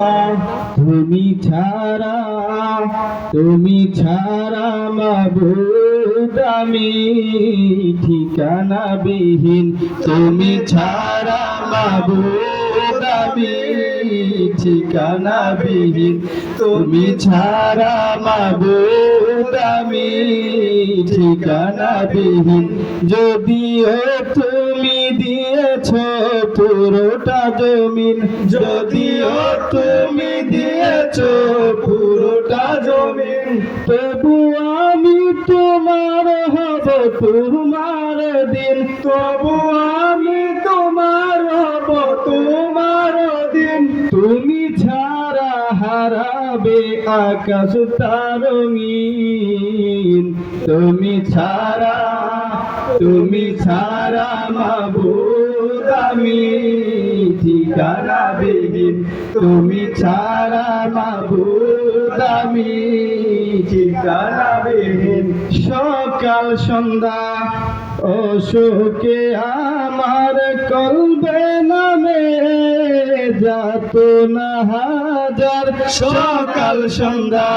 তুমি ছাড়া মাবুদ আমি ঠিকানা বিহীন। তুমি ছাড়া মাবুদ আমি ঠিকানা বিহীন। তুমি ছাড়া মাবুদ আমি ঠিকানা বিহীন। যদিও তুমি দিয়েছ পুরোটা জমিন, যদিও তুমি দিয়েছ পুরোটা জমিন, তবু আমি তোমার হব তোমার দিন, তবু আমি তোমার হব তোমার দিন। তুমি ছাড়া হারাবে আকাশ তারঙিন। তুমি ছাড়া মাবুদ আমি ঠিকানা বিহীন। তুমি ছাড়া মাবুদ আমি ঠিকানা বিহীন। সকাল সন্ধ্যা অশোকে আমার কলবে নামে যাতনা হাজার। সকাল সন্ধ্যা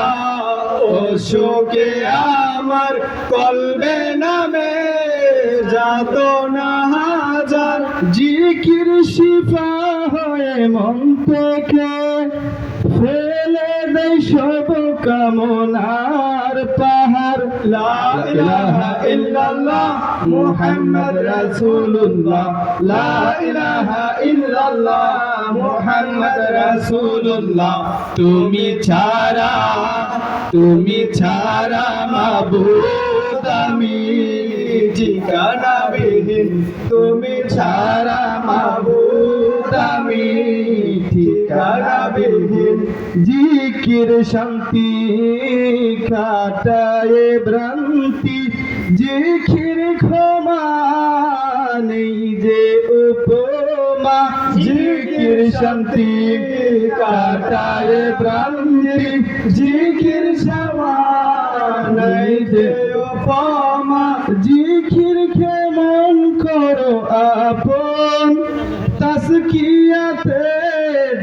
অশোকে আমার কলবে নামে যাতনা হাজার। জিকির শিফা হয়ে মন থেকে ফেলে দেয় সব কামনার পাহাড়। লা ইলাহা ইল্লাল্লাহ মুহাম্মদ রাসূলুল্লাহ, লা ইলাহা ইল্লাল্লাহ মুহাম্মদ রাসূলুল্লাহ। তুমি ছাড়া মাবুদ আমি ঠিকানা বিহীন। তুমি ছাড়া মাবুদ আমি ঠিকানা বিহীন। জিকির শান্তি কাটায় ভ্রান্তি, জিকির ক্ষমা নেই যে উপমা। জিকির শান্তি কাটায় ভ্রান্তি, জিকির ক্ষমা নেই যে উপমা। জিকির কেমন করো আপন, তাসকিয়াতে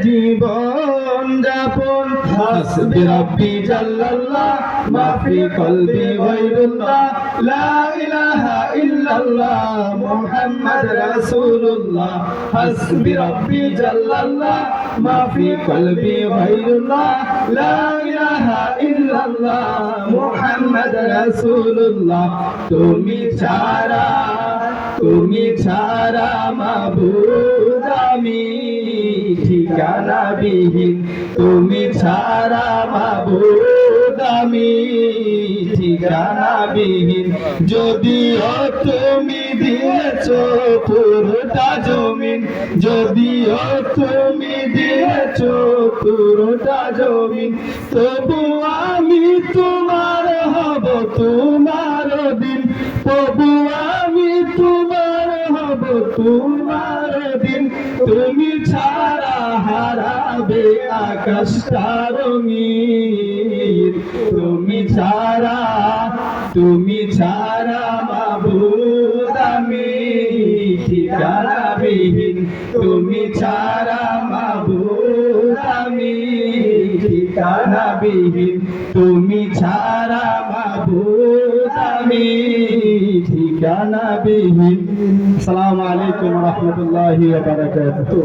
জীবন যাপন। হাসবি রাব্বি জাল্লাল্লাহ মাফি কলবি গায়রুল্লাহ, লা ইলাহা ইল্লাল্লাহ মুহাম্মদ রাসূলুল্লাহ। হাসবি রাব্বি জাল্লাল্লাহ মাফি কলবি গায়রুল্লাহ, লা ইলাহা ইল্লাল্লাহ মুহাম্মদ রাসূলুল্লাহ। তুমি ছাড়া মাবুদ আমি ঠিকানা বিহীন। তুমি ছাড়া মাবুদ আমি ঠিকানা বিহীন। যদিও তুমি দিয়েছ পুরোটা জমিন, যদিও তুমি দিয়েছ পুরোটা জমিন, তবু আমি তোমার হব তোমার দিন, তবু আমি তোমার হব তোমার দিন। তুমি ছাড়া হারাবে আকাশ তারঙিন। তুমি ছাড়া মাবুদ আমি ঠিকানা বিহীন। তুমি ছাড়া মাবুদ আমি ঠিকানা বিহীন। তুমি ছাড়া মাবুদ আমি ঠিকানা বিহীন। আসসালামু আলাইকুম ওয়া রাহমাতুল্লাহি ওয়া বারাকাতুহু।